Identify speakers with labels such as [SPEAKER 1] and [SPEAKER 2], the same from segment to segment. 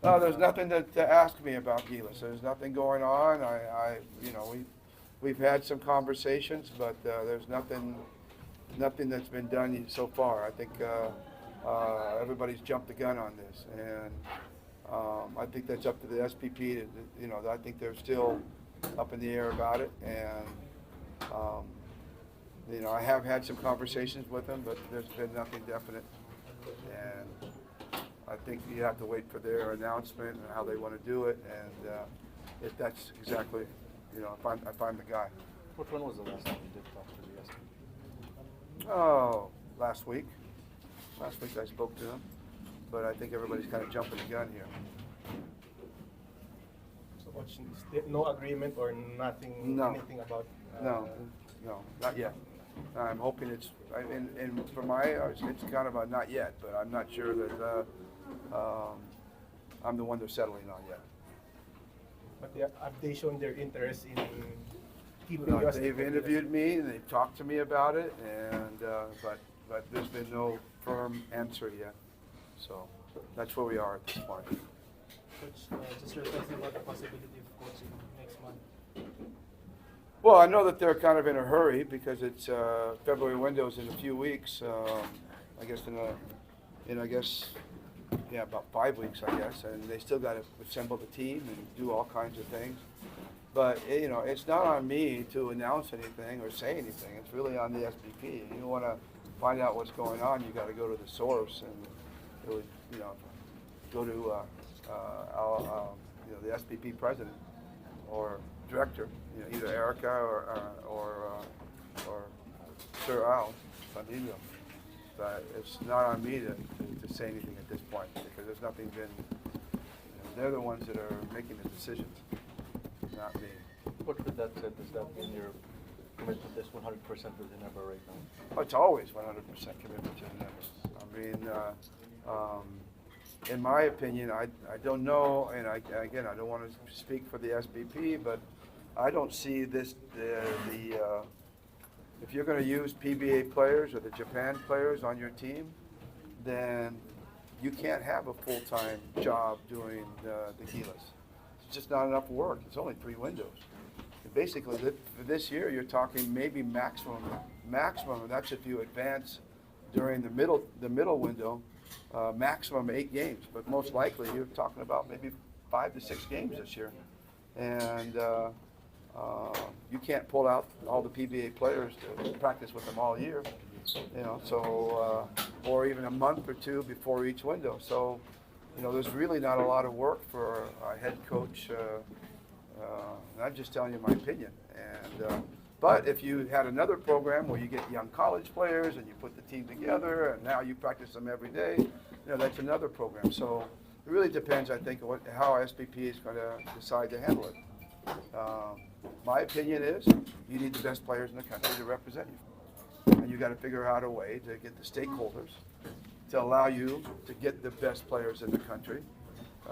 [SPEAKER 1] No, there's nothing to ask me about Gilas. There's nothing going on. We've had some conversations, but there's nothing that's been done so far. I think everybody's jumped the gun on this, and I think that's up to the SPP. I think they're still up in the air about it, and I have had some conversations with them, but there's been nothing definite, and I think you have to wait for their announcement and how they want to do it, and if that's exactly, if I'm the guy.
[SPEAKER 2] Which one was the last time you did talk to the SPP?
[SPEAKER 1] Oh, last week. Last week I spoke to them, but I think everybody's kind of jumping the gun here.
[SPEAKER 3] So what's no agreement or nothing?
[SPEAKER 1] No.
[SPEAKER 3] Anything about?
[SPEAKER 1] No, not yet. I'm hoping and for my, it's kind of a not yet, but I'm not sure that I'm the one they're settling on yet.
[SPEAKER 3] But have they shown their interest in keeping you as
[SPEAKER 1] They've interviewed me and they've talked to me about it, and but there's been no firm answer yet. So that's where we are at this point.
[SPEAKER 4] Coach, just reflecting about the possibility of coaching next month.
[SPEAKER 1] Well, I know that they're kind of in a hurry because it's February windows in a few weeks. I guess about 5 weeks, I guess, and they still got to assemble the team and do all kinds of things. But it's not on me to announce anything or say anything. It's really on the SPP. You want to find out what's going on, you got to go to the source and really, go to the SPP president or director, either Erica or Sir Al Sandillo. But it's not on me to say anything at this point because there's nothing been. They're the ones that are making the decisions, not me.
[SPEAKER 2] What with that said, does that mean you're committed to this 100% with Ginebra right now?
[SPEAKER 1] Well, it's always 100% commitment to the Ginebra. I mean, in my opinion, I don't know, and I don't want to speak for the SPP, but I don't see this if you're going to use PBA players or the Japan players on your team, then you can't have a full-time job doing the Gilas. It's just not enough work. It's only 3 windows. And basically, for this year, you're talking maybe maximum, and that's if you advance during the middle window, maximum 8 games. But most likely, you're talking about maybe 5 to 6 games this year. And you can't pull out all the PBA players to practice with them all year, or even a month or 2 before each window. So, there's really not a lot of work for a head coach. And I'm just telling you my opinion. And but if you had another program where you get young college players and you put the team together and now you practice them every day, that's another program. So it really depends, I think, how SPP is going to decide to handle it. My opinion is you need the best players in the country to represent you. And you got to figure out a way to get the stakeholders to allow you to get the best players in the country,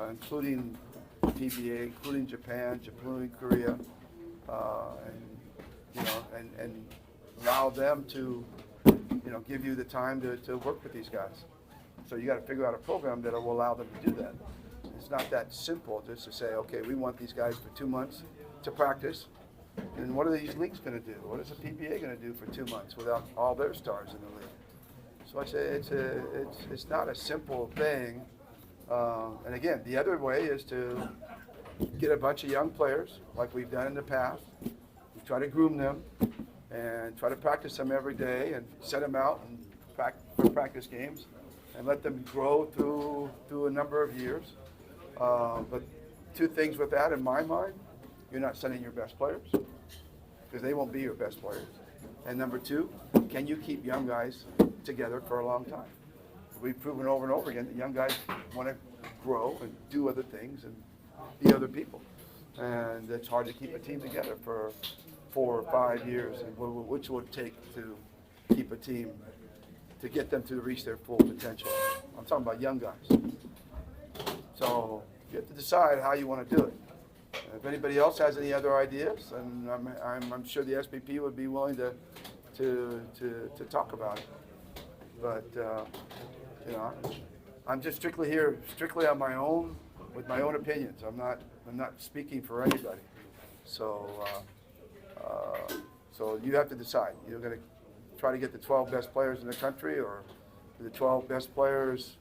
[SPEAKER 1] including PBA, including Japan, including Korea, and allow them to, give you the time to work with these guys. So you got to figure out a program that will allow them to do that. It's not that simple just to say, okay, we want these guys for 2 months to practice. And what are these leagues going to do? What is the PBA going to do for 2 months without all their stars in the league? So I say it's not a simple thing. And again, the other way is to get a bunch of young players like we've done in the past. We try to groom them and try to practice them every day and set them out and for practice games and let them grow through a number of years. But 2 things with that in my mind: you're not sending your best players because they won't be your best players. And number 2, can you keep young guys together for a long time? We've proven over and over again that young guys want to grow and do other things and be other people. And it's hard to keep a team together for 4 or 5 years, and which would take to keep a team, to get them to reach their full potential. I'm talking about young guys. So you have to decide how you want to do it. If anybody else has any other ideas, and I'm sure the SPP would be willing to talk about it. But I'm just strictly on my own with my own opinions. I'm not speaking for anybody. So, so you have to decide. You're going to try to get the 12 best players in the country, or the 12 best players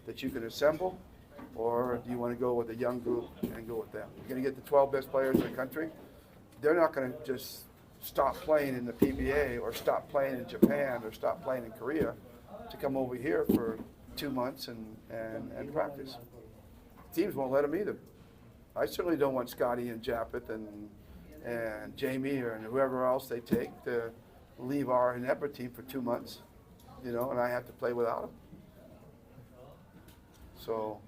[SPEAKER 1] that you can assemble, or do you want to go with a young group and go with them? You're going to get the 12 best players in the country. They're not going to just stop playing in the PBA or stop playing in Japan or stop playing in Korea to come over here for 2 months and practice. Teams won't let them either. I certainly don't want Scotty and Japeth and Jamie and whoever else they take to leave our Ginebra team for 2 months, you know, and I have to play without them. So,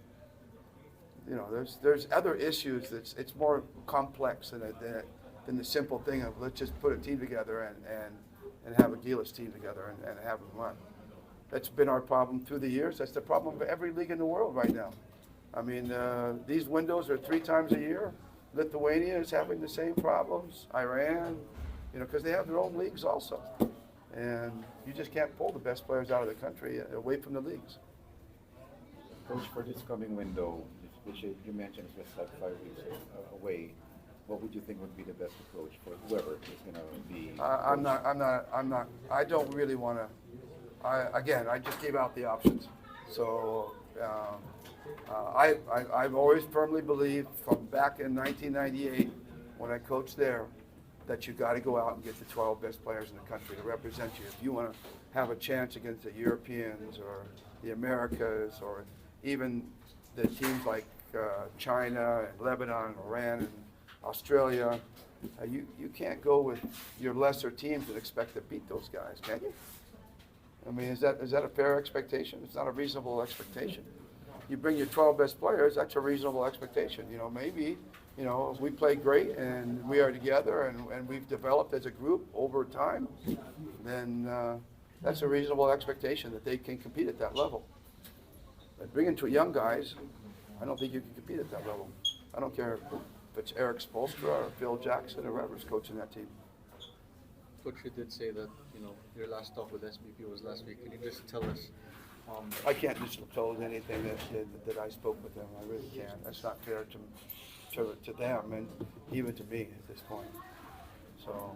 [SPEAKER 1] you know, there's other issues. It's more complex than the simple thing of let's just put a team together and have a Gilas team together and have them run. That's been our problem through the years. That's the problem of every league in the world right now. I mean, these windows are 3 times a year. Lithuania is having the same problems. Iran, you know, because they have their own leagues also. And you just can't pull the best players out of the country away from the leagues.
[SPEAKER 5] Coach, for this coming window, which you mentioned is just like 5 weeks away, what would you think would be the best approach for whoever is going to be?
[SPEAKER 1] I don't really want to. Again, I just gave out the options. So I've always firmly believed from back in 1998 when I coached there that you got to go out and get the 12 best players in the country to represent you. If you want to have a chance against the Europeans or the Americas or even the teams like China and Lebanon and Iran and Australia, you can't go with your lesser teams and expect to beat those guys, can you? I mean, is that a fair expectation? It's not a reasonable expectation. You bring your 12 best players, that's a reasonable expectation. You know, maybe, you know, if we play great and we are together and we've developed as a group over time, then that's a reasonable expectation that they can compete at that level. But bringing two young guys, I don't think you can compete at that level. I don't care if it's Eric Spoelstra or Phil Jackson or whoever's coaching that team.
[SPEAKER 2] Coach, you did say that, you know, your last talk with SBP was last week. Can you just tell us?
[SPEAKER 1] I can't disclose anything that I spoke with them. I really can't. That's not fair to them and even to me at this point. So,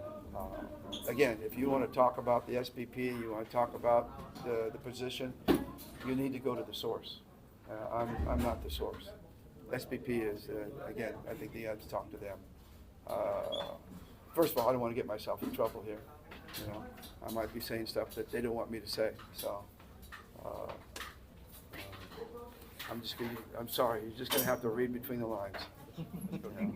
[SPEAKER 1] again, if you want to talk about the SBP, you want to talk about the position, you need to go to the source. I'm not the source. SBP is, again, I think you have to talk to them. First of all, I don't want to get myself in trouble here. You know, I might be saying stuff that they don't want me to say. So, I'm sorry. You're just going to have to read between the lines. You know?